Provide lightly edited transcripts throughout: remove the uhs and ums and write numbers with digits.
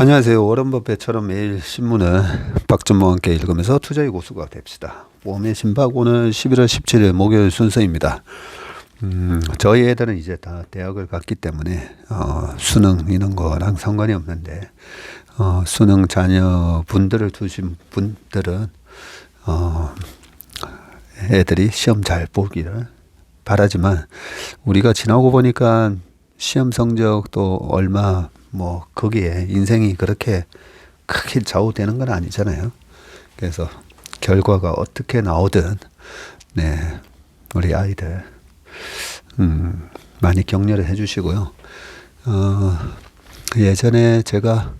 안녕하세요. 워런 버핏처럼 매일 신문을 박준모와 함께 읽으면서 투자의 고수가 됩시다. 웜의 신박 오늘 11월 17일 목요일 순서입니다. 저희 애들은 이제 다 대학을 갔기 때문에 수능 이런 거랑 상관이 없는데 수능 자녀분들을 두신 분들은 애들이 시험 잘 보기를 바라지만 우리가 지나고 보니까 시험 성적도 얼마 거기에 인생이 그렇게 크게 좌우되는 건 아니잖아요. 그래서 결과가 어떻게 나오든 네, 우리 아이들 많이 격려를 해주시고요. 예전에 제가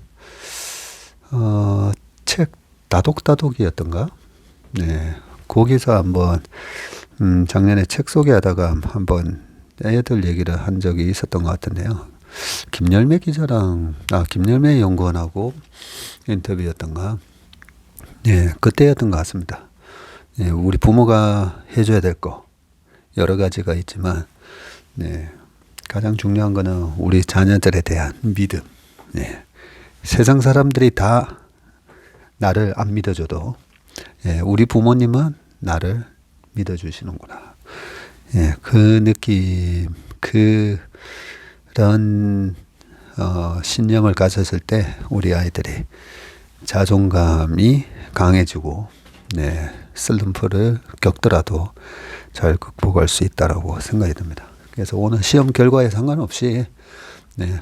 책 다독다독이었던가? 네, 거기서 한번 작년에 책 소개하다가 한번 애들 얘기를 한 적이 있었던 것 같은데요. 김열매 기자랑 김열매 연구원하고 인터뷰였던가. 네, 그때였던 것 같습니다. 네, 우리 부모가 해줘야 될 거 여러 가지가 있지만 네, 가장 중요한 거는 우리 자녀들에 대한 믿음. 네, 세상 사람들이 다 나를 안 믿어줘도 우리 부모님은 나를 믿어주시는구나. 그 느낌, 그런 신념을 가졌을 때 우리 아이들이 자존감이 강해지고 슬럼프를 겪더라도 잘 극복할 수 있다라고 생각이 듭니다. 그래서 오늘 시험 결과에 상관없이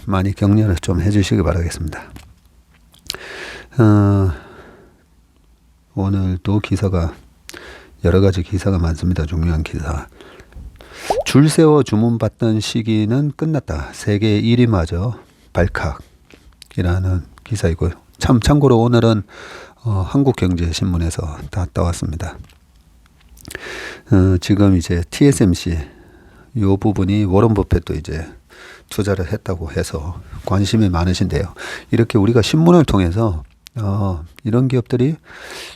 많이 격려를 좀 해주시기 바라겠습니다. 오늘도 기사가 여러 가지 기사가 많습니다. 중요한 기사. 줄 세워 주문받던 시기는 끝났다. 세계 1위마저 발칵이라는 기사이고요. 참고로 오늘은 한국경제신문에서 다 따왔습니다. 지금 이제 TSMC 요 부분이 워런 버핏도 이제 투자를 했다고 해서 관심이 많으신데요. 이렇게 우리가 신문을 통해서 이런 기업들이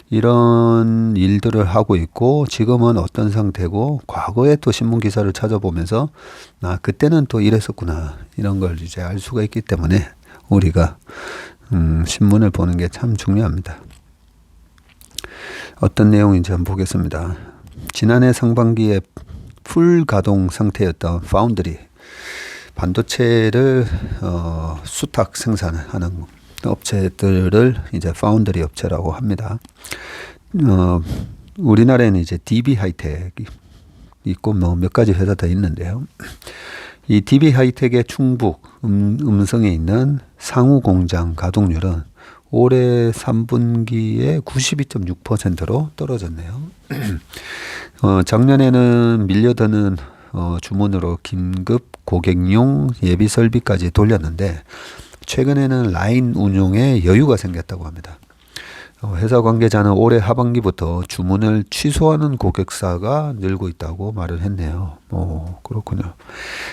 이런 일들을 하고 있고 지금은 어떤 상태고 과거에 또 신문 기사를 찾아보면서 그때는 또 이랬었구나 이런 걸 이제 알 수가 있기 때문에 우리가 신문을 보는 게 참 중요합니다. 어떤 내용인지 한번 보겠습니다. 지난해 상반기에 풀 가동 상태였던 파운드리 반도체를 수탁 생산하는 업체들을 이제 파운드리 업체라고 합니다. 우리나라에는 이제 DB 하이텍이 있고 몇 가지 회사 더 있는데요. 이 DB 하이텍의 충북 음성에 있는 상우 공장 가동률은 올해 3분기에 92.6%로 떨어졌네요. 작년에는 밀려드는 주문으로 긴급 고객용 예비 설비까지 돌렸는데 최근에는 라인 운용에 여유가 생겼다고 합니다. 회사 관계자는 올해 하반기부터 주문을 취소하는 고객사가 늘고 있다고 말을 했네요. 그렇군요.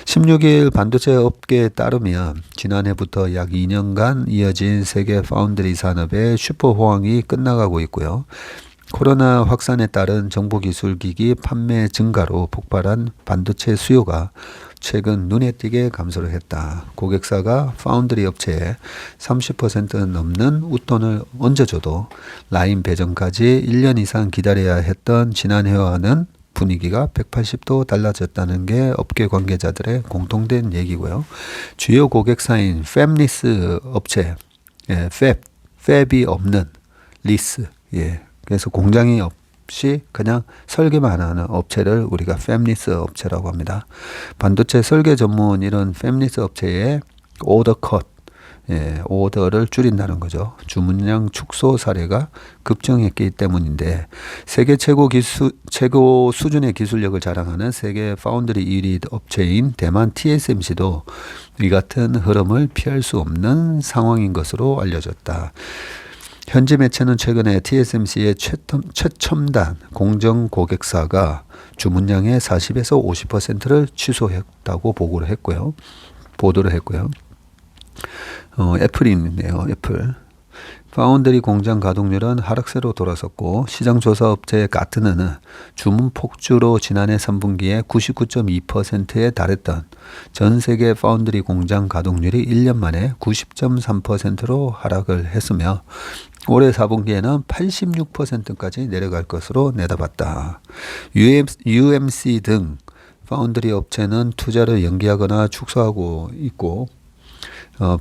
16일 반도체 업계에 따르면 지난해부터 약 2년간 이어진 세계 파운드리 산업의 슈퍼호황이 끝나가고 있고요. 코로나 확산에 따른 정보기술기기 판매 증가로 폭발한 반도체 수요가 최근 눈에 띄게 감소를 했다. 고객사가 파운드리 업체에 30% 넘는 웃돈을 얹어줘도 라인 배정까지 1년 이상 기다려야 했던 지난해와는 분위기가 180도 달라졌다는 게 업계 관계자들의 공통된 얘기고요. 주요 고객사인 팹리스 업체, 팹이 없는 리스, 그래서 공장이 없이 그냥 설계만 하는 업체를 우리가 팹리스 업체라고 합니다. 반도체 설계 전문 이런 팹리스 업체의 오더 컷, 오더를 줄인다는 거죠. 주문량 축소 사례가 급증했기 때문인데 세계 최고 수준의 기술력을 자랑하는 세계 파운드리 1위 업체인 대만 TSMC도 이 같은 흐름을 피할 수 없는 상황인 것으로 알려졌다. 현지 매체는 최근에 TSMC의 최첨단 공정 고객사가 주문량의 40에서 50%를 취소했다고 보도를 했고요. 애플이 있네요. 애플. 파운드리 공장 가동률은 하락세로 돌아섰고 시장조사 업체 가트너는 주문 폭주로 지난해 3분기에 99.2%에 달했던 전 세계 파운드리 공장 가동률이 1년 만에 90.3%로 하락을 했으며 올해 4분기에는 86%까지 내려갈 것으로 내다봤다. UMC 등 파운드리 업체는 투자를 연기하거나 축소하고 있고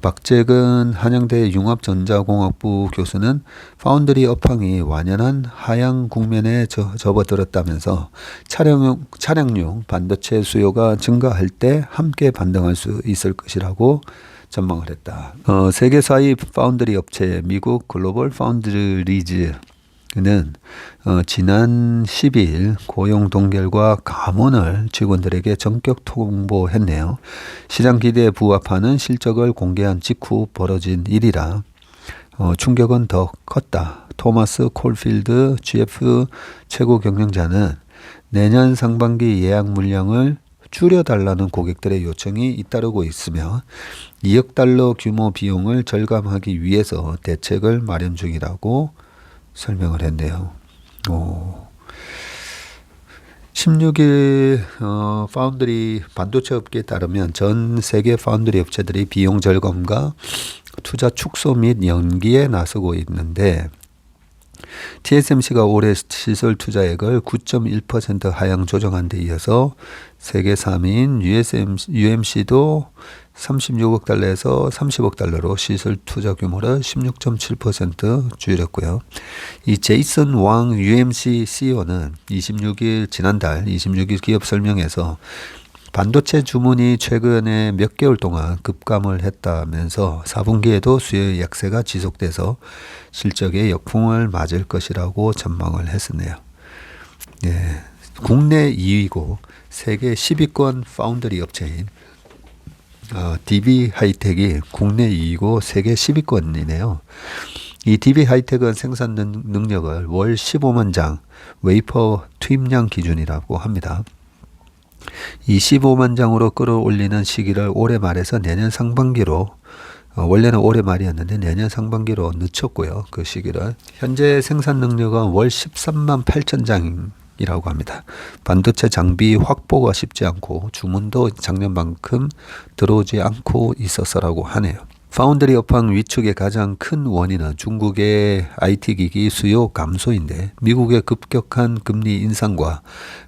박재근 한양대 융합전자공학부 교수는 파운드리 업황이 완연한 하향 국면에 접어들었다면서 차량용 반도체 수요가 증가할 때 함께 반등할 수 있을 것이라고 전망을 했다. 세계 4위 파운드리 업체 미국 글로벌 파운드리즈는 지난 12일 고용 동결과 감원을 직원들에게 전격 통보했네요. 시장 기대에 부합하는 실적을 공개한 직후 벌어진 일이라 충격은 더 컸다. 토마스 콜필드 GF 최고 경영자는 내년 상반기 예약 물량을 줄여달라는 고객들의 요청이 잇따르고 있으며 2억 달러 규모 비용을 절감하기 위해서 대책을 마련 중이라고 설명을 했네요. 16일 파운드리 반도체 업계에 따르면 전 세계 파운드리 업체들이 비용 절감과 투자 축소 및 연기에 나서고 있는데 TSMC가 올해 시설 투자액을 9.1% 하향 조정한 데 이어서 세계 3위인 UMC도 36억 달러에서 30억 달러로 시설 투자 규모를 16.7% 줄였고요. 이 제이슨 왕 UMC CEO는 지난달 26일 기업 설명에서 반도체 주문이 최근에 몇 개월 동안 급감을 했다면서 4분기에도 수요의 약세가 지속돼서 실적에 역풍을 맞을 것이라고 전망을 했었네요. 예, 국내 2위고 세계 10위권 파운드리 업체인 DB 하이텍이 국내 2위고 세계 10위권이네요. 이 DB 하이텍은 생산 능력을 월 15만 장 웨이퍼 투입량 기준이라고 합니다. 이 15만 장으로 끌어올리는 시기를 올해 말에서 내년 상반기로 원래는 올해 말이었는데 내년 상반기로 늦췄고요. 그 시기를 현재 생산 능력은 월 13만 8천 장이라고 합니다. 반도체 장비 확보가 쉽지 않고 주문도 작년만큼 들어오지 않고 있어서라고 하네요. 파운드리 업황 위축의 가장 큰 원인은 중국의 IT기기 수요 감소인데 미국의 급격한 금리 인상과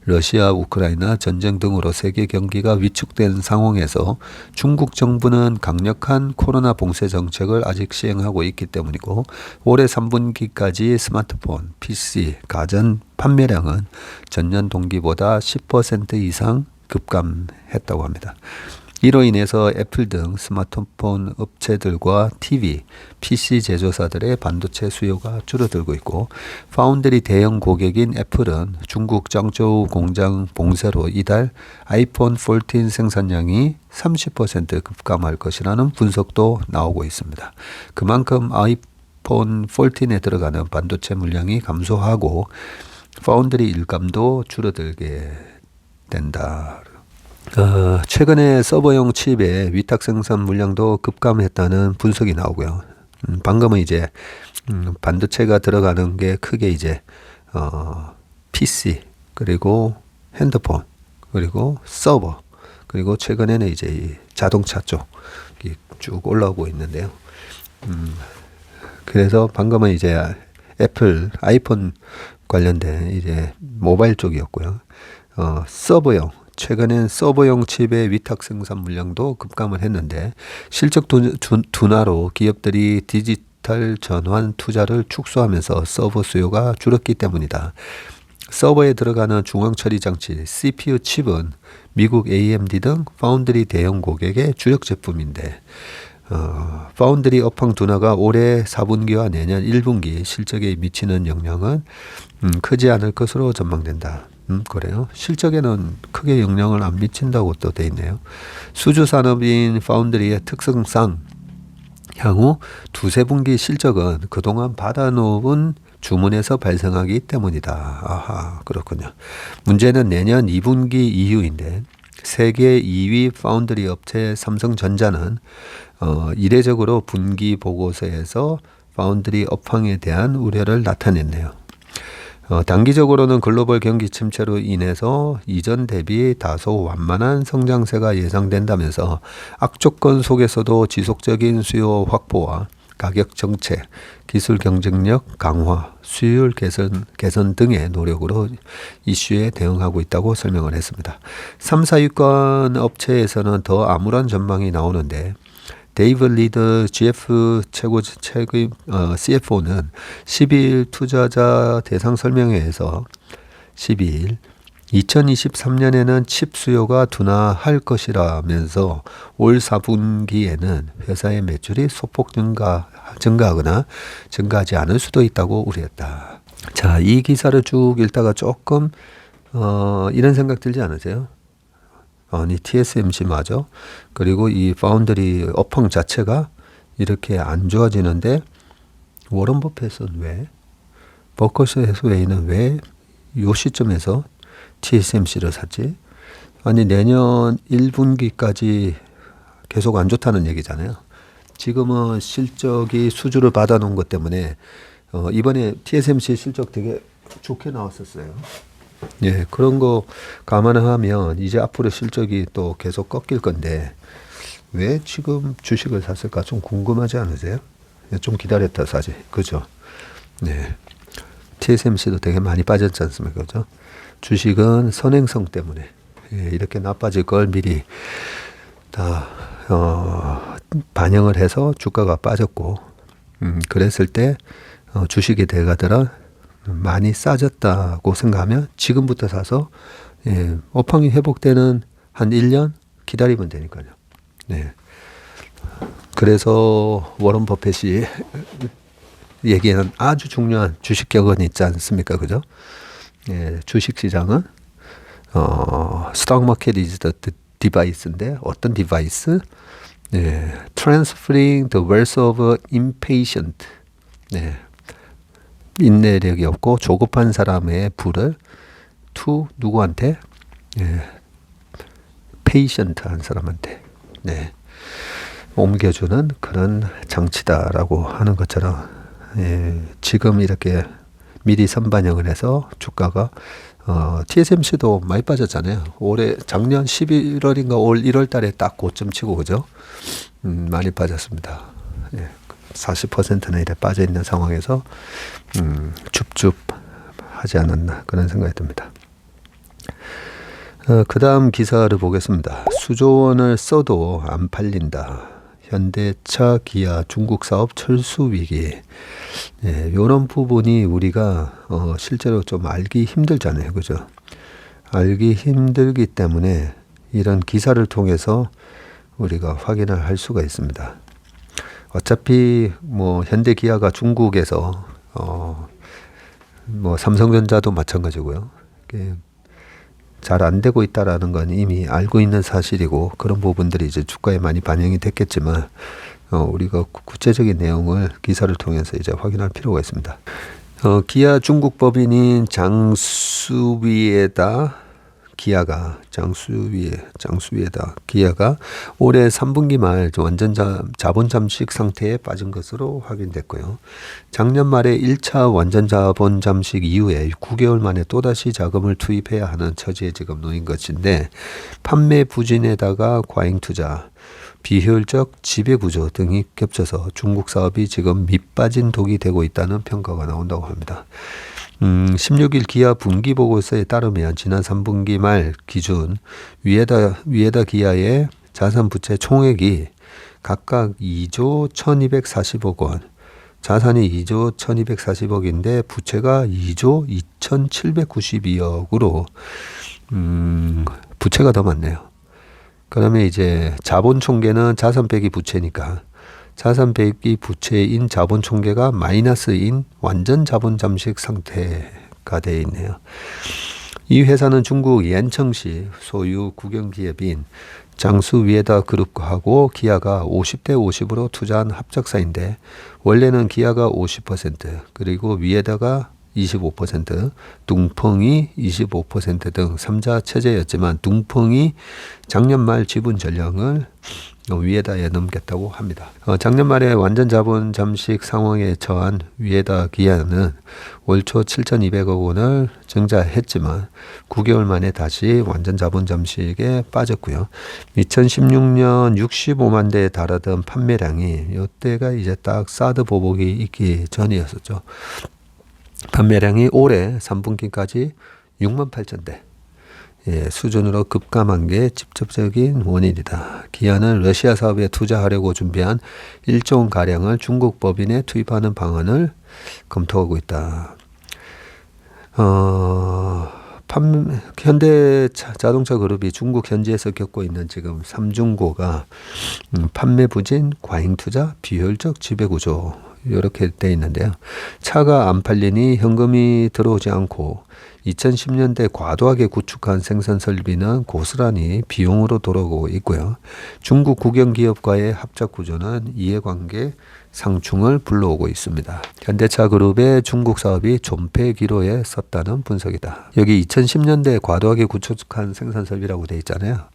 러시아 우크라이나 전쟁 등으로 세계 경기가 위축된 상황에서 중국 정부는 강력한 코로나 봉쇄 정책을 아직 시행하고 있기 때문이고 올해 3분기까지 스마트폰, PC, 가전 판매량은 전년 동기보다 10% 이상 급감했다고 합니다. 이로 인해서 애플 등 스마트폰 업체들과 TV, PC 제조사들의 반도체 수요가 줄어들고 있고 파운드리 대형 고객인 애플은 중국 장저우 공장 봉쇄로 이달 아이폰 14 생산량이 30% 급감할 것이라는 분석도 나오고 있습니다. 그만큼 아이폰 14에 들어가는 반도체 물량이 감소하고 파운드리 일감도 줄어들게 된다. 최근에 서버용 칩의 위탁 생산 물량도 급감했다는 분석이 나오고요. 방금은 이제 반도체가 들어가는 게 크게 이제 PC 그리고 핸드폰 그리고 서버 그리고 최근에는 이제 이 자동차 쪽이 쭉 올라오고 있는데요. 그래서 방금은 이제 애플 아이폰 관련된 이제 모바일 쪽이었고요. 서버용 최근엔 서버용 칩의 위탁 생산 물량도 급감을 했는데 실적 둔화로 기업들이 디지털 전환 투자를 축소하면서 서버 수요가 줄었기 때문이다. 서버에 들어가는 중앙 처리 장치 CPU 칩은 미국 AMD 등 파운드리 대형 고객의 주력 제품인데 파운드리 업황 둔화가 올해 4분기와 내년 1분기 실적에 미치는 영향은 크지 않을 것으로 전망된다. 그래요. 실적에는 크게 영향을 안 미친다고 또 돼 있네요. 수주 산업인 파운드리의 특성상 향후 두세 분기 실적은 그동안 받아놓은 주문에서 발생하기 때문이다. 아하, 그렇군요. 문제는 내년 2분기 이후인데 세계 2위 파운드리 업체 삼성전자는 이례적으로 분기 보고서에서 파운드리 업황에 대한 우려를 나타냈네요. 단기적으로는 글로벌 경기 침체로 인해서 이전 대비 다소 완만한 성장세가 예상된다면서 악조건 속에서도 지속적인 수요 확보와 가격 정책, 기술 경쟁력 강화, 수율 개선 등의 노력으로 이슈에 대응하고 있다고 설명을 했습니다. 3, 4위권 업체에서는 더 암울한 전망이 나오는데 데이브 리드 GF 최고 CFO는 12일 투자자 대상 설명회에서 12일 2023년에는 칩 수요가 둔화할 것이라면서 올 4분기에는 회사의 매출이 소폭 증가하거나 증가하지 않을 수도 있다고 우려했다. 자, 이 기사를 쭉 읽다가 조금 이런 생각 들지 않으세요? 아니 TSMC 맞아? 그리고 이 파운드리 업황 자체가 이렇게 안 좋아지는데 워런 버핏은 왜? 버커셔 해스웨이는 왜 이 시점에서 TSMC를 샀지? 아니 내년 1분기까지 계속 안 좋다는 얘기잖아요. 지금은 실적이 수주를 받아놓은 것 때문에 이번에 TSMC 실적 되게 좋게 나왔었어요. 예, 그런 거 감안하면 이제 앞으로 실적이 또 계속 꺾일 건데 왜 지금 주식을 샀을까 좀 궁금하지 않으세요? 좀 기다렸다 사지, 그죠? 네, TSMC도 되게 많이 빠졌지 않습니까, 그죠? 주식은 선행성 때문에 이렇게 나빠질 걸 미리 다 반영을 해서 주가가 빠졌고, 그랬을 때 주식이 대가더라 많이 싸졌다고 생각하면 지금부터 사서 업황이 회복되는 한 1년 기다리면 되니까요. 네. 그래서 워런 버핏이 얘기하는 아주 중요한 주식 격언이 있지 않습니까? 그죠? 예, 주식 시장은 스톡 마켓 is the device인데 어떤 디바이스? 네, transferring the wealth of impatient. 네. 인내력이 없고 조급한 사람의 부를 to 누구한테? 예, patient 한 사람한테 옮겨주는 그런 장치다라고 하는 것처럼 지금 이렇게 미리 선반영을 해서 주가가 TSMC도 많이 빠졌잖아요. 올해 작년 11월인가 올 1월 달에 딱 고점 치고 그죠? 많이 빠졌습니다. 40%나 이래 빠져 있는 상황에서 줍줍하지 않았나 그런 생각이 듭니다. 그 다음 기사를 보겠습니다. 수조 원을 써도 안 팔린다. 현대차, 기아, 중국 사업 철수 위기. 이런 부분이 우리가 실제로 좀 알기 힘들잖아요, 그죠? 알기 힘들기 때문에 이런 기사를 통해서 우리가 확인을 할 수가 있습니다. 어차피 뭐 현대 기아가 중국에서 뭐 삼성전자도 마찬가지고요. 잘 안 되고 있다라는 건 이미 알고 있는 사실이고 그런 부분들이 이제 주가에 많이 반영이 됐겠지만 우리가 구체적인 내용을 기사를 통해서 이제 확인할 필요가 있습니다. 기아 중국 법인인 장수위에다 기아가 올해 3분기 말 완전 자본 잠식 상태에 빠진 것으로 확인됐고요. 작년 말에 1차 완전 자본 잠식 이후에 9개월 만에 또다시 자금을 투입해야 하는 처지에 지금 놓인 것인데 판매 부진에다가 과잉 투자, 비효율적 지배구조 등이 겹쳐서 중국 사업이 지금 밑빠진 독이 되고 있다는 평가가 나온다고 합니다. 16일 기아 분기보고서에 따르면 지난 3분기 말 기준 위에다 기아의 자산부채 총액이 각각 2조 1240억 원, 자산이 2조 1240억인데 부채가 2조 2792억으로 부채가 더 많네요. 그러면 이제 자본 총계는 자산 빼기 부채니까 자산 빼기 부채인 자본 총계가 마이너스인 완전 자본 잠식 상태가 되어 있네요. 이 회사는 중국 옌청시 소유 국영기업인 장수위에다 그룹하고 기아가 50대 50으로 투자한 합작사인데 원래는 기아가 50% 그리고 위에다가 25%, 둥펑이 25% 등 3자 체제였지만 둥펑이 작년 말 지분 전량을 위에다에 넘겼다고 합니다. 작년 말에 완전 자본 잠식 상황에 처한 위에다 기아는 올 초 7,200억 원을 증자했지만 9개월 만에 다시 완전 자본 잠식에 빠졌고요. 2016년 65만 대에 달하던 판매량이 이때가 이제 딱 사드 보복이 있기 전이었었죠. 판매량이 올해 3분기까지 6만 8천 대. 수준으로 급감한 게 직접적인 원인이다. 기아는 러시아 사업에 투자하려고 준비한 1조 원 가량을 중국 법인에 투입하는 방안을 검토하고 있다. 현대 자동차 그룹이 중국 현지에서 겪고 있는 지금 삼중고가 판매 부진, 과잉 투자, 비효율적 지배 구조 이렇게 돼 있는데요. 차가 안 팔리니 현금이 들어오지 않고 2010년대 과도하게 구축한 생산 설비는 고스란히 비용으로 돌아오고 있고요. 중국 국영기업과의 합작 구조는 이해관계 상충을 불러오고 있습니다. 현대차 그룹의 중국 사업이 존폐 기로에 섰다는 분석이다. 여기 2010년대 과도하게 구축한 생산 설비라고 돼 있잖아요.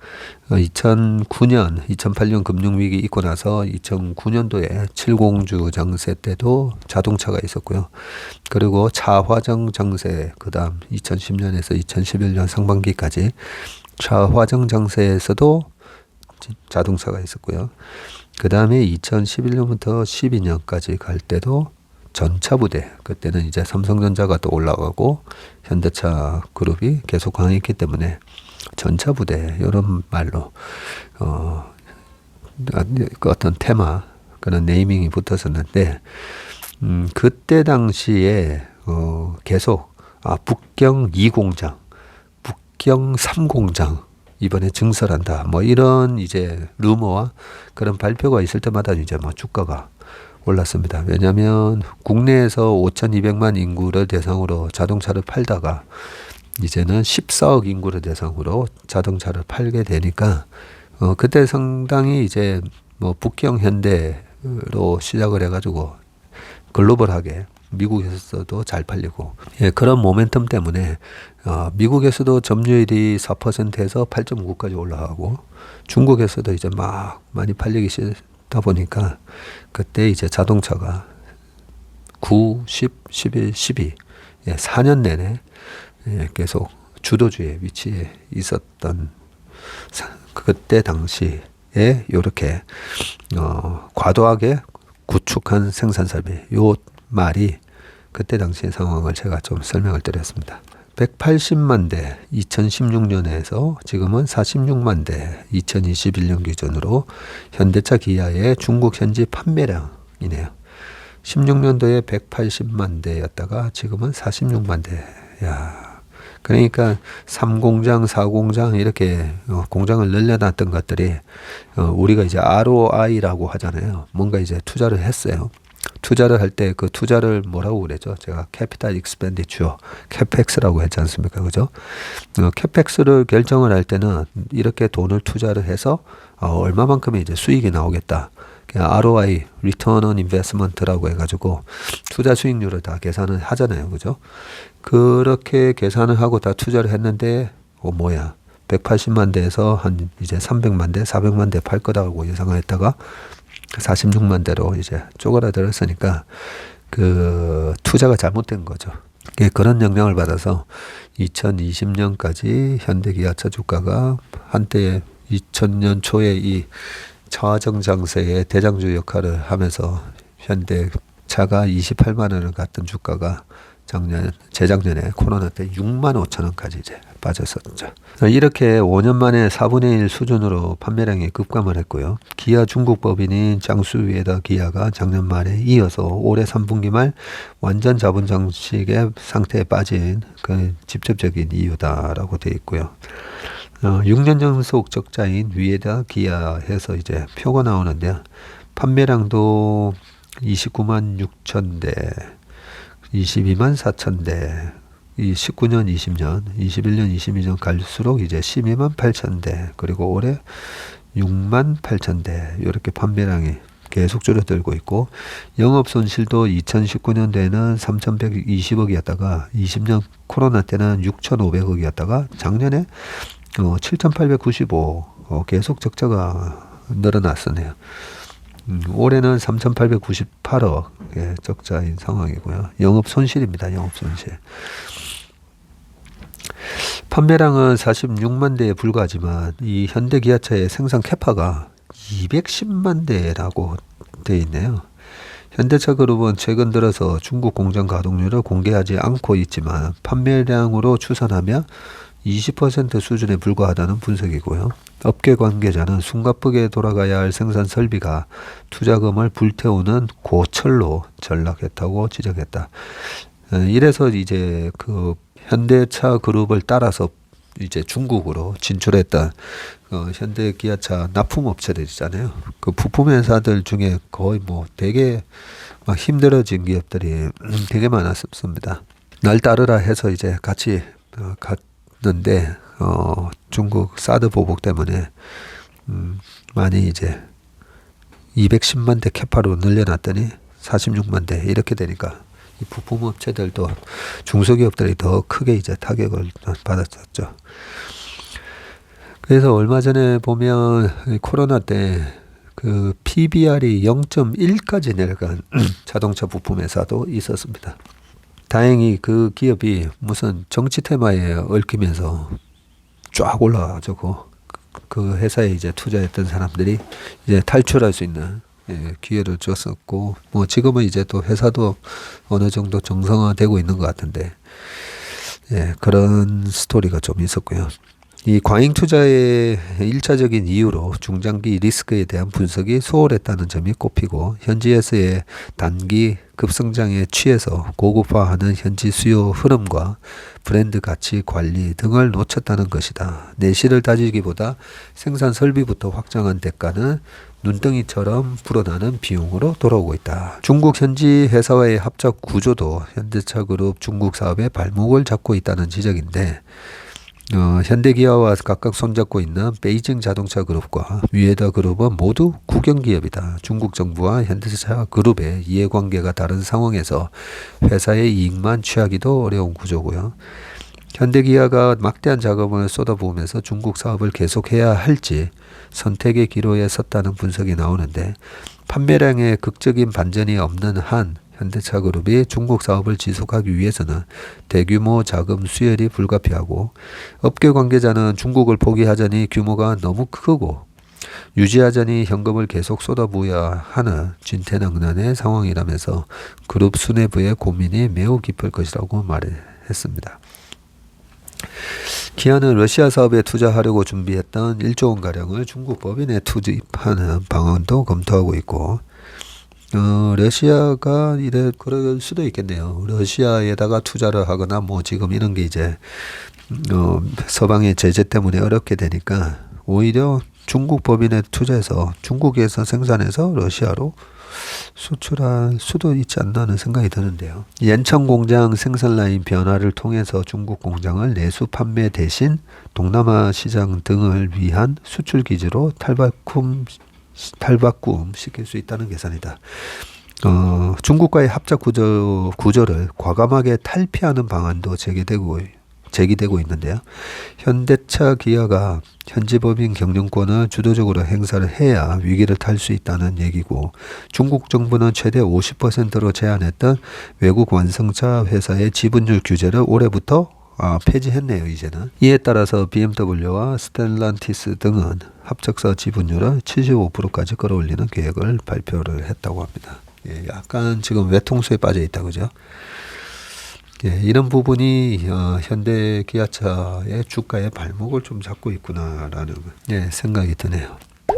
2009년, 2008년 금융위기 있고 나서 2009년도에 칠공주 정세 때도 자동차가 있었고요. 그리고 차화정 정세, 그 다음 2010년에서 2011년 상반기까지 차화정 정세에서도 자동차가 있었고요. 그 다음에 2011년부터 12년까지 갈 때도 전차 부대, 그때는 이제 삼성전자가 또 올라가고 현대차 그룹이 계속 강했기 때문에 전차 부대 이런 말로 어떤 테마, 그런 네이밍이 붙었었는데 그때 당시에 계속 북경 2공장, 북경 3공장 이번에 증설한다. 뭐 이런 이제 루머와 그런 발표가 있을 때마다 이제 뭐 주가가 올랐습니다. 왜냐하면 국내에서 5,200만 인구를 대상으로 자동차를 팔다가 이제는 14억 인구를 대상으로 자동차를 팔게 되니까 그때 상당히 이제 뭐 북경 현대로 시작을 해가지고 글로벌하게 미국에서도 잘 팔리고 그런 모멘텀 때문에 미국에서도 점유율이 4%에서 8.9까지 올라가고 중국에서도 이제 막 많이 팔리기 시작하다 보니까 그때 이제 자동차가 9, 10, 11, 12 4년 내내 계속 주도주의 위치에 있었던 그때 당시에 이렇게 과도하게 구축한 생산설비 요 말이 그때 당시의 상황을 제가 좀 설명을 드렸습니다. 180만 대 2016년에서 지금은 46만 대 2021년 기준으로 현대차 기아의 중국 현지 판매량이네요. 16년도에 180만 대였다가 지금은 46만 대. 야, 그러니까 3공장, 4공장 이렇게 공장을 늘려놨던 것들이 우리가 이제 ROI라고 하잖아요. 뭔가 이제 투자를 했어요. 투자를 할 때 그 투자를 뭐라고 그랬죠? 제가 캐피탈 익스펜디처, 캐펙스라고 했지 않습니까? 그죠? 캐펙스를 결정을 할 때는 이렇게 돈을 투자를 해서 얼마만큼의 이제 수익이 나오겠다. ROI, Return on Investment라고 해가지고 투자 수익률을 다 계산을 하잖아요. 그죠? 그렇게 계산을 하고 다 투자를 했는데, 180만 대에서 한 이제 300만 대, 400만 대 팔 거라고 예상을 했다가 46만 대로 이제 쪼그라들었으니까 그 투자가 잘못된 거죠. 그런 영향을 받아서 2020년까지 현대기아차 주가가 한때 2000년 초에 이 차화정 장세의 대장주 역할을 하면서 현대차가 28만 원을 갔던 주가가 재작년에 코로나 때 6만 5천 원까지 이제 빠졌었죠. 이렇게 5년 만에 4분의 1 수준으로 판매량이 급감을 했고요. 기아 중국 법인인 장수위에다 기아가 작년 말에 이어서 올해 3분기 말 완전 자본 잠식의 상태에 빠진 그 직접적인 이유다라고 되어 있고요. 6년 연속 적자인 위에다 기아 해서 이제 표가 나오는데요. 판매량도 29만 6천 대, 22만 4천 대, 19년, 20년, 21년, 22년 갈수록 이제 12만 8천 대, 그리고 올해 6만 8천 대 이렇게 판매량이 계속 줄어들고 있고, 영업 손실도 2019년도에는 3,120억이었다가 20년 코로나 때는 6,500억이었다가 작년에 7,895, 계속 적자가 늘어났었네요. 올해는 3,898억 적자인 상황이고요. 영업 손실입니다. 영업 손실. 판매량은 46만 대에 불과하지만 이 현대기아차의 생산 캐파가 210만 대라고 되어 있네요. 현대차 그룹은 최근 들어서 중국 공장 가동률을 공개하지 않고 있지만 판매량으로 추산하면 20% 수준에 불과하다는 분석이고요. 업계 관계자는 숨가쁘게 돌아가야 할 생산 설비가 투자금을 불태우는 고철로 전락했다고 지적했다. 이래서 이제 그 현대차 그룹을 따라서 이제 중국으로 진출했던 현대 기아차 납품 업체들 있잖아요. 그 부품 회사들 중에 거의 뭐 되게 막 힘들어진 기업들이 되게 많았습니다. 날 따르라 해서 이제 같이 갔는데 중국 사드 보복 때문에 많이 이제 210만 대 캐파로 늘려놨더니 46만 대 이렇게 되니까 이 부품 업체들도 중소기업들이 더 크게 이제 타격을 받았었죠. 그래서 얼마 전에 보면 코로나 때 그 PBR이 0.1까지 내려간 자동차 부품 회사도 있었습니다. 다행히 그 기업이 무슨 정치 테마에 얽히면서 쫙 올라가지고 그 회사에 이제 투자했던 사람들이 이제 탈출할 수 있는 기회를 줬었고, 뭐 지금은 이제 또 회사도 어느 정도 정상화되고 있는 것 같은데, 그런 스토리가 좀 있었고요. 이 과잉 투자의 1차적인 이유로 중장기 리스크에 대한 분석이 소홀했다는 점이 꼽히고, 현지에서의 단기 급성장에 취해서 고급화하는 현지 수요 흐름과 브랜드 가치 관리 등을 놓쳤다는 것이다. 내실을 다지기보다 생산 설비부터 확장한 대가는 눈덩이처럼 불어나는 비용으로 돌아오고 있다. 중국 현지 회사와의 합작 구조도 현대차 그룹 중국 사업의 발목을 잡고 있다는 지적인데, 현대기아와 각각 손잡고 있는 베이징 자동차 그룹과 위에더 그룹은 모두 국영기업이다. 중국 정부와 현대차 그룹의 이해관계가 다른 상황에서 회사의 이익만 취하기도 어려운 구조고요. 현대기아가 막대한 자금을 쏟아부으면서 중국 사업을 계속해야 할지 선택의 기로에 섰다는 분석이 나오는데, 판매량에 극적인 반전이 없는 한 현대차 그룹이 중국 사업을 지속하기 위해서는 대규모 자금 수혈이 불가피하고, 업계 관계자는 중국을 포기하자니 규모가 너무 크고 유지하자니 현금을 계속 쏟아부어야 하는 진퇴양난의 상황이라면서 그룹 수뇌부의 고민이 매우 깊을 것이라고 말했습니다. 기아는 러시아 사업에 투자하려고 준비했던 1조 원가량을 중국 법인에 투입하는 방안도 검토하고 있고, 러시아가 이래 그럴 수도 있겠네요. 러시아에다가 투자를 하거나 뭐 지금 이런 게 이제 서방의 제재 때문에 어렵게 되니까 오히려 중국 법인에 투자해서 중국에서 생산해서 러시아로 수출할 수도 있지 않나 하는 생각이 드는데요. 연천 공장 생산 라인 변화를 통해서 중국 공장을 내수 판매 대신 동남아 시장 등을 위한 수출 기지로 탈바꿈 시킬 수 있다는 계산이다. 중국과의 합작 구조를 과감하게 탈피하는 방안도 제기되고 있는데요. 현대차 기아가 현지 법인 경영권을 주도적으로 행사를 해야 위기를 탈 수 있다는 얘기고, 중국 정부는 최대 50%로 제한했던 외국 완성차 회사의 지분율 규제를 올해부터 폐지했네요. 이제는. 이에 따라서 BMW와 스텔란티스 등은 합작사 지분율을 75%까지 끌어올리는 계획을 발표를 했다고 합니다. 약간 지금 외통수에 빠져 있다, 그죠? 이런 부분이 현대 기아차의 주가의 발목을 좀 잡고 있구나라는 생각이 드네요.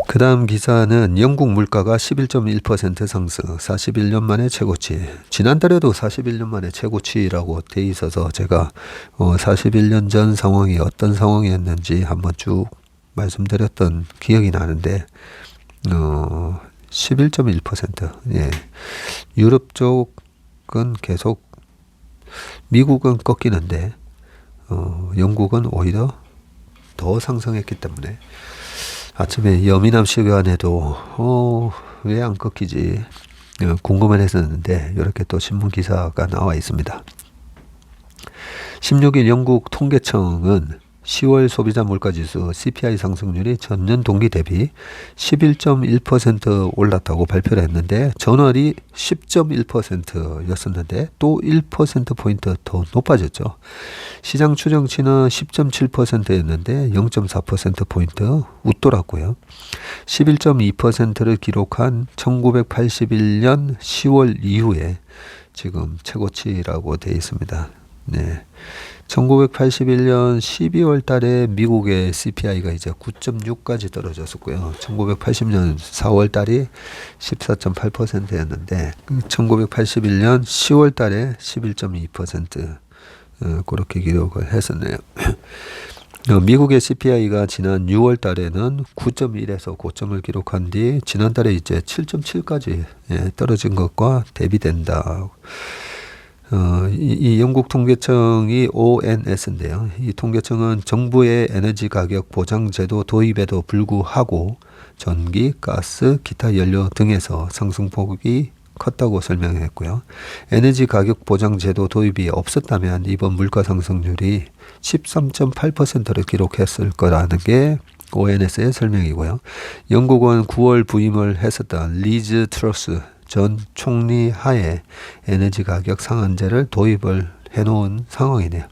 그 다음 기사는 영국 물가가 11.1% 상승, 41년 만에 최고치. 지난달에도 41년 만에 최고치라고 돼 있어서 제가 41년 전 상황이 어떤 상황이었는지 한번 쭉 말씀드렸던 기억이 나는데, 11.1%. 유럽 쪽은 계속, 미국은 꺾이는데 영국은 오히려 더 상승했기 때문에 아침에 여민함 시간에도 왜 안 꺾이지 궁금은 했었는데 이렇게 또 신문 기사가 나와 있습니다. 16일 영국 통계청은 10월 소비자 물가지수 CPI 상승률이 전년 동기 대비 11.1% 올랐다고 발표를 했는데 전월이 10.1%였었는데 또 1%포인트 더 높아졌죠. 시장 추정치는 10.7%였는데 0.4%포인트 웃돌았고요. 11.2%를 기록한 1981년 10월 이후에 지금 최고치라고 되어 있습니다. 네. 1981년 12월 달에 미국의 CPI가 이제 9.6까지 떨어졌었고요. 1980년 4월 달이 14.8%였는데 1981년 10월 달에 11.2% 그렇게 기록을 했었네요. 미국의 CPI가 지난 6월 달에는 9.1에서 고점을 기록한 뒤 지난달에 이제 7.7까지 떨어진 것과 대비된다. 이 영국 통계청이 ONS인데요. 이 통계청은 정부의 에너지 가격 보장 제도 도입에도 불구하고 전기, 가스, 기타 연료 등에서 상승폭이 컸다고 설명했고요. 에너지 가격 보장 제도 도입이 없었다면 이번 물가 상승률이 13.8%를 기록했을 거라는 게 ONS의 설명이고요. 영국은 9월 부임을 했었던 리즈 트러스 전 총리 하에 에너지 가격 상한제를 도입을 해놓은 상황이네요.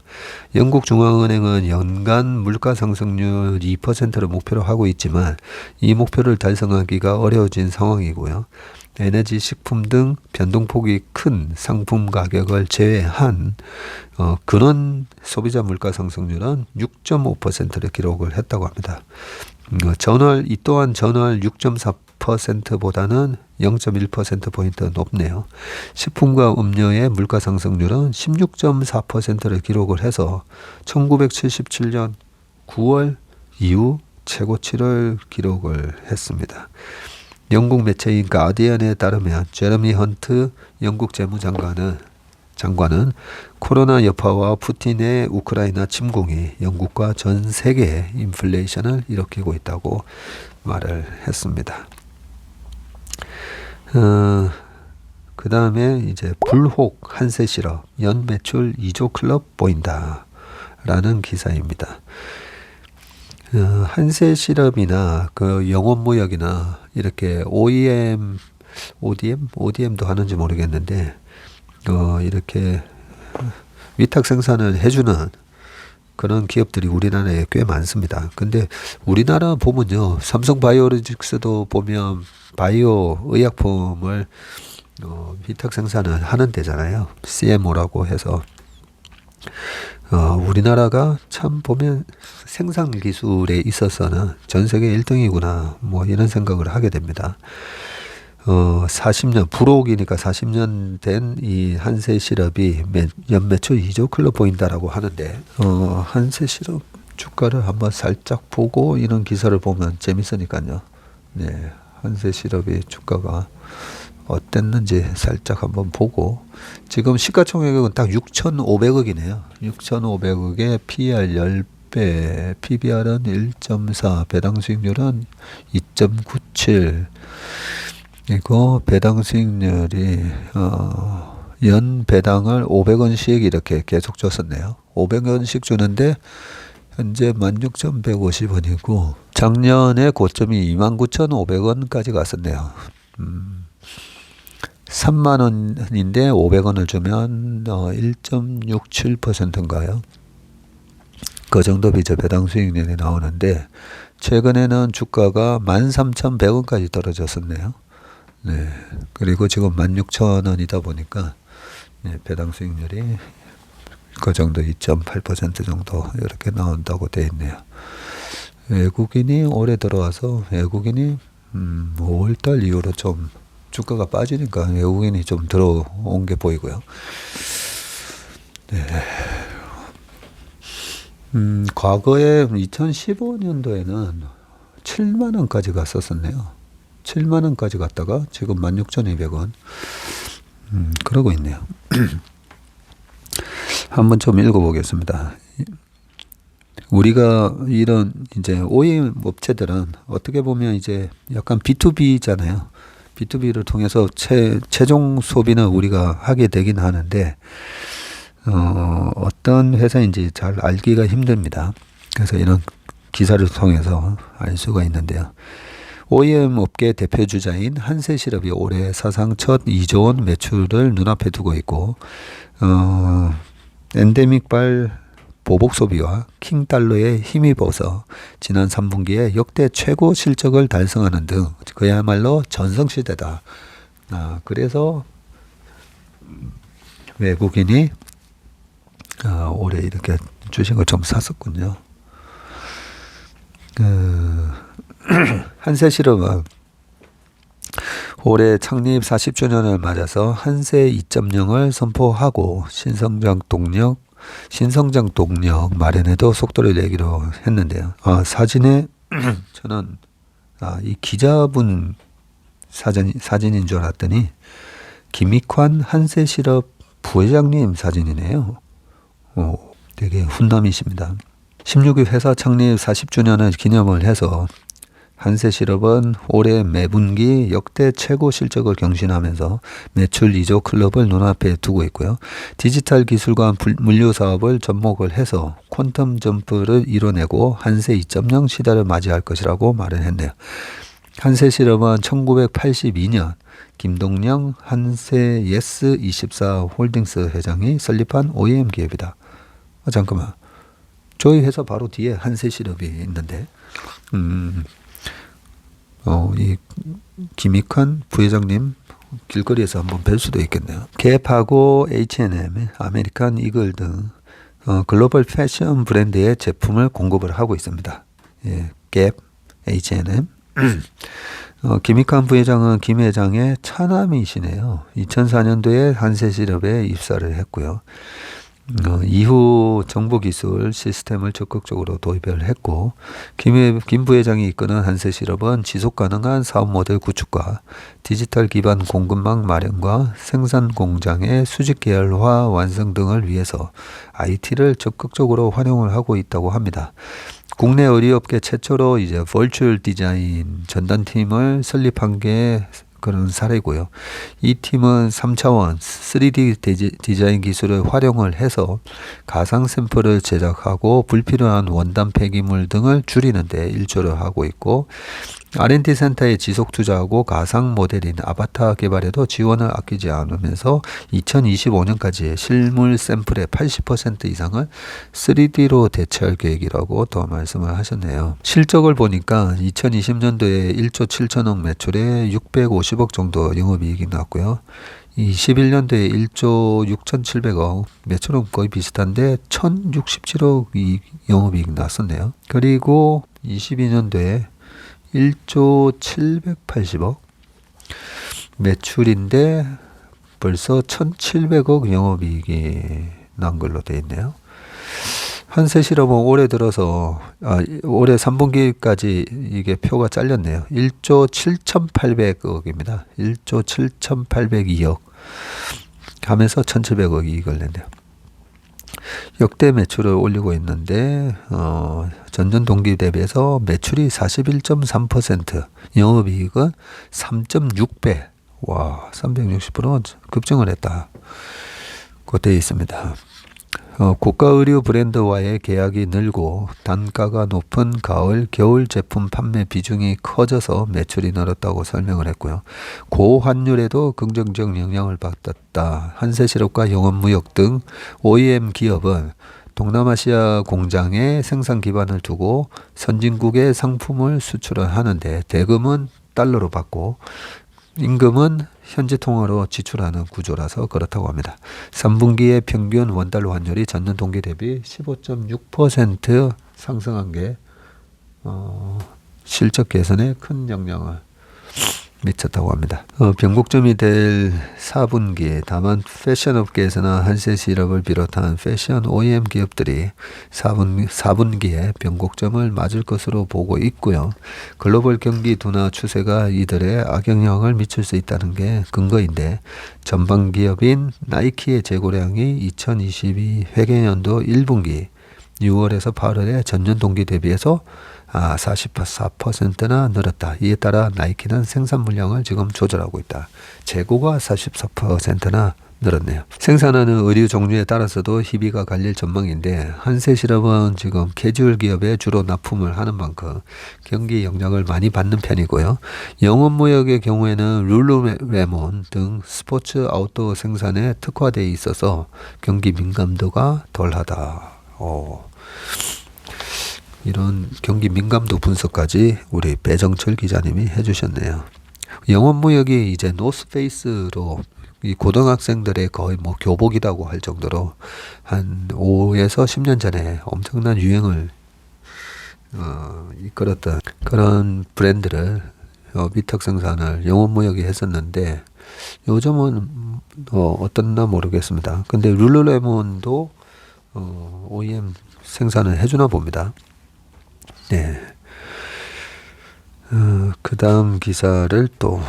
영국 중앙은행은 연간 물가 상승률 2%를 목표로 하고 있지만 이 목표를 달성하기가 어려워진 상황이고요. 에너지, 식품 등 변동폭이 큰 상품 가격을 제외한 근원 소비자 물가 상승률은 6.5%를 기록을 했다고 합니다. 이 또한 전월 6.4%보다는 0.1%포인트 높네요. 식품과 음료의 물가 상승률은 16.4%를 기록을 해서 1977년 9월 이후 최고치를 기록을 했습니다. 영국 매체인 가디언에 따르면 제러미 헌트 영국 재무장관은 코로나 여파와 푸틴의 우크라이나 침공이 영국과 전 세계의 인플레이션을 일으키고 있다고 말을 했습니다. 그 다음에 이제 불혹 한세 실업 연 매출 2조 클럽 보인다 라는 기사입니다. 한세 실업이나 그 영업무역이나 이렇게 ODM도 하는지 모르겠는데 이렇게 위탁 생산을 해주는 그런 기업들이 우리나라에 꽤 많습니다. 근데 우리나라 보면요, 삼성바이오로직스도 보면 바이오 의약품을 위탁 생산을 하는 데잖아요. CMO라고 해서 우리나라가 참 보면 생산 기술에 있어서는 전 세계 1등이구나 뭐 이런 생각을 하게 됩니다. 40년 불혹이니까 40년 된 이 한세 실업이 연 매출 2조 클럽 보인다라고 하는데 한세 실업 주가를 한번 살짝 보고 이런 기사를 보면 재밌으니까요. 네, 한세 실업이 주가가 어땠는지 살짝 한번 보고 지금 시가총액은 딱 6,500억이네요. 6,500억에 PER 10배, PBR은 1.4, 배당 수익률은 2.97. 그리고 배당 수익률이 연 배당을 500원씩 이렇게 계속 줬었네요. 500원씩 주는데 현재 16,150원이고 작년에 고점이 29,500원까지 갔었네요. 3만 원인데 500원을 주면 1.67%인가요? 그 정도 비저 배당 수익률이 나오는데 최근에는 주가가 13,100원까지 떨어졌었네요. 네. 그리고 지금 16,000원이다 보니까 네, 배당 수익률이 그 정도 2.8% 정도 이렇게 나온다고 되어 있네요. 외국인이 올해 들어와서 외국인이 5월달 이후로 좀 주가가 빠지니까 외국인이 좀 들어온 게 보이고요. 네. 과거에 2015년도에는 7만 원까지 갔었었네요. 7만 원까지 갔다가 지금 16,200원. 그러고 있네요. 한번 좀 읽어보겠습니다. 우리가 이런 이제 OEM 업체들은 어떻게 보면 이제 약간 B2B잖아요. B2B를 통해서 최종 소비는 우리가 하게 되긴 하는데 어떤 회사인지 잘 알기가 힘듭니다. 그래서 이런 기사를 통해서 알 수가 있는데요. OEM 업계 대표주자인 한세시럽이 올해 사상 첫 2조 원 매출을 눈앞에 두고 있고 엔데믹발 보복 소비와 킹달러에 힘입어서 지난 3분기에 역대 최고 실적을 달성하는 등 그야말로 전성시대다. 그래서 외국인이 올해 이렇게 주식을 좀 샀었군요. 한세시럽은 올해 창립 40주년을 맞아서 한세 2.0을 선포하고 신성장 동력 마련에도 속도를 내기로 했는데요. 사진에 저는 이 기자분 사진인 줄 알았더니 김익환 한세시럽 부회장님 사진이네요. 되게 훈남이십니다. 16일 회사 창립 40주년을 기념을 해서 한세시럽은 올해 매분기 역대 최고 실적을 경신하면서 매출 2조 클럽을 눈앞에 두고 있고요. 디지털 기술과 물류 사업을 접목을 해서 퀀텀 점프를 이뤄내고 한세 2.0 시대를 맞이할 것이라고 말을 했네요. 한세시럽은 1982년 김동영 한세 예스24 홀딩스 회장이 설립한 OEM 기업이다. 잠깐만. 저희 회사 바로 뒤에 한세시럽이 있는데 이 김익환 부회장님 길거리에서 한번 뵐 수도 있겠네요. 갭하고 H&M, 아메리칸 이글 등 글로벌 패션 브랜드의 제품을 공급을 하고 있습니다. 갭, H&M. 김익환 부회장은 김 회장의 차남이시네요. 2004년도에 한세시럽에 입사를 했고요. 이후 정보기술 시스템을 적극적으로 도입을 했고 김 부회장이 이끄는 한세시럽은 지속가능한 사업 모델 구축과 디지털 기반 공급망 마련과 생산 공장의 수직 계열화 완성 등을 위해서 IT를 적극적으로 활용을 하고 있다고 합니다. 국내 의류업계 최초로 이제 버추얼 디자인 전담팀을 설립한 게 그런 사례고요. 이 팀은 3차원 3D 디자인 기술을 활용을 해서 가상 샘플을 제작하고 불필요한 원단 폐기물 등을 줄이는 데 일조를 하고 있고 R&D 센터에 지속 투자하고 가상 모델인 아바타 개발에도 지원을 아끼지 않으면서 2025년까지 실물 샘플의 80% 이상을 3D로 대체할 계획이라고 또 말씀을 하셨네요. 실적을 보니까 2020년도에 1조 7천억 매출에 650억 정도 영업이익이 났고요. 21년도에 1조 6,700억, 매출은 거의 비슷한데 1,067억 영업이익 났었네요. 그리고 22년도에 1조 780억 매출인데 벌써 1,700억 영업이익이 난 걸로 되어 있네요. 한세시럽은 올해 들어서 올해 3분기까지 이게 표가 잘렸네요. 1조 7,800억입니다. 1조 7,802억 하면서 1,700억 이익을 냈네요. 역대 매출을 올리고 있는데 전년 동기 대비해서 매출이 41.3%, 영업이익은 3.6배, 와 360% 급증을 했다. 그 되어 있습니다. 고가 의류 브랜드와의 계약이 늘고 단가가 높은 가을, 겨울 제품 판매 비중이 커져서 매출이 늘었다고 설명을 했고요. 고환율에도 긍정적 영향을 받았다. 한세시럽과 영업무역 등 OEM 기업은 동남아시아 공장에 생산 기반을 두고 선진국에 상품을 수출을 하는데 대금은 달러로 받고 임금은 현지 통화로 지출하는 구조라서 그렇다고 합니다. 3분기의 평균 원달러 환율이 전년 동기 대비 15.6% 상승한 게 실적 개선에 큰 영향을 미쳤다고 합니다. 변곡점이 될 4분기, 다만 패션업계에서는 한세시럽을 비롯한 패션 OEM 기업들이 4분기에 변곡점을 맞을 것으로 보고 있고요. 글로벌 경기 둔화 추세가 이들의 악영향을 미칠 수 있다는 게 근거인데 전방 기업인 나이키의 재고량이 2022 회계연도 1분기 6월에서 8월에 전년 동기 대비해서 44%나 늘었다. 이에 따라 나이키는 생산 물량을 지금 조절하고 있다. 재고가 44%나 늘었네요. 생산하는 의류 종류에 따라서도 희비가 갈릴 전망인데 한세실업은 지금 캐주얼 기업에 주로 납품을 하는 만큼 경기 영향을 많이 받는 편이고요. 영업무역의 경우에는 룰루레몬 등 스포츠 아웃도어 생산에 특화되어 있어서 경기 민감도가 덜하다. 이런 경기 민감도 분석까지 우리 배정철 기자님이 해주셨네요. 영업무역이 이제 노스페이스로 이 고등학생들의 거의 뭐 교복이라고 할 정도로 한 5에서 10년 전에 엄청난 유행을 이끌었던 그런 브랜드를 위탁 생산을 영업무역이 했었는데 요즘은 어떻나 모르겠습니다. 근데 룰루레몬도 OEM 생산을 해주나 봅니다. 네. 그 다음 기사를 또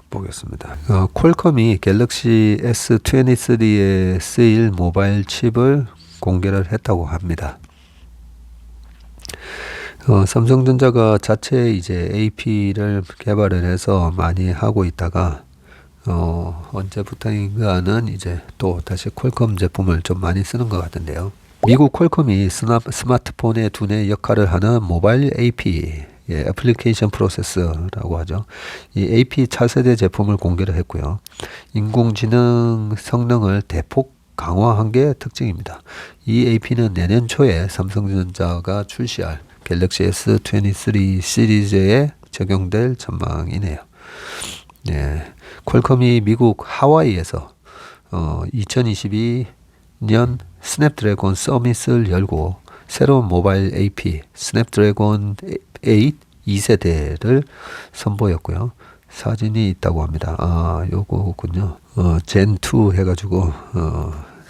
보겠습니다. 퀄컴이 갤럭시 S23에 쓰일 모바일 칩을 공개를 했다고 합니다. 삼성전자가 자체 이제 AP를 개발을 해서 많이 하고 있다가 언제부터인가는 이제 또 다시 퀄컴 제품을 좀 많이 쓰는 것 같은데요. 미국 퀄컴이 스마트폰의 두뇌 역할을 하는 모바일 AP 애플리케이션 프로세서라고 하죠. 이 AP 차세대 제품을 공개를 했고요. 인공지능 성능을 대폭 강화한 게 특징입니다. 이 AP는 내년 초에 삼성전자가 출시할 갤럭시 S23 시리즈에 적용될 전망이네요. 네, 퀄컴이 미국 하와이에서 2022년 스냅드래곤 서밋을 열고 새로운 모바일 AP 스냅드래곤 8 2세대를 선보였고요. 사진이 있다고 합니다. 요거군요. 젠2 해가지고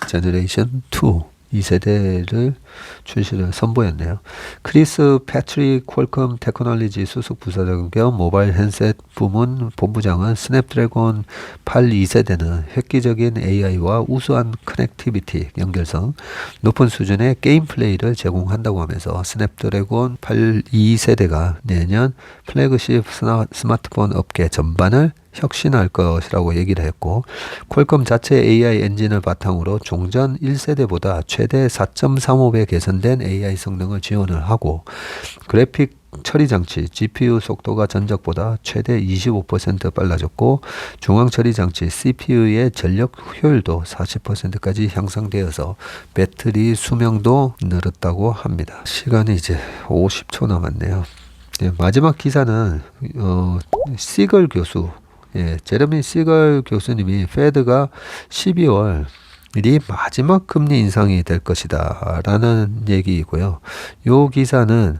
제너레이션 2 2세대를 출시를 선보였네요. 크리스 패트릭 퀄컴 테크놀로지 수석 부사장 겸 모바일 핸셋 부문 본부장은 스냅드래곤 8 2세대는 획기적인 AI와 우수한 커넥티비티 연결성, 높은 수준의 게임 플레이를 제공한다고 하면서 스냅드래곤 8 2세대가 내년 플래그십 스마트폰 업계 전반을 혁신할 것이라고 얘기를 했고, 퀄컴 자체 AI 엔진을 바탕으로 종전 1세대보다 최대 4.35배 개선된 AI 성능을 지원을 하고, 그래픽 처리 장치 GPU 속도가 전작보다 최대 25% 빨라졌고, 중앙 처리 장치 CPU의 전력 효율도 40%까지 향상되어서 배터리 수명도 늘었다고 합니다. 시간이 이제 50초 남았네요. 마지막 기사는 시걸 교수, 제레미 시걸 교수님이 페드가 12월 이 마지막 금리 인상이 될 것이다 라는 얘기이고요. 요 기사는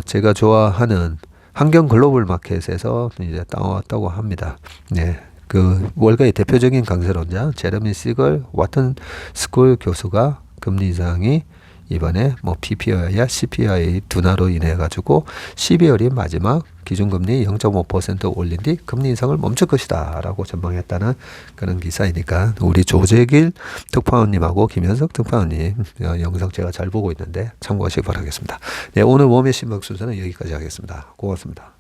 제가 좋아하는 환경 글로벌 마켓에서 이제 따왔다고 합니다. 네. 그 월가의 대표적인 강세론자 제레미 시걸 와튼 스쿨 교수가 금리 인상이 이번에 뭐 PPI와 CPI 둔화로 인해 가지고 12월이 마지막 기준금리 0.5% 올린 뒤 금리 인상을 멈출 것이다 라고 전망했다는 그런 기사이니까 우리 조재길 특파원님하고 김현석 특파원님 영상 제가 잘 보고 있는데 참고하시기 바라겠습니다. 네, 오늘 웜의 신박 순서는 여기까지 하겠습니다. 고맙습니다.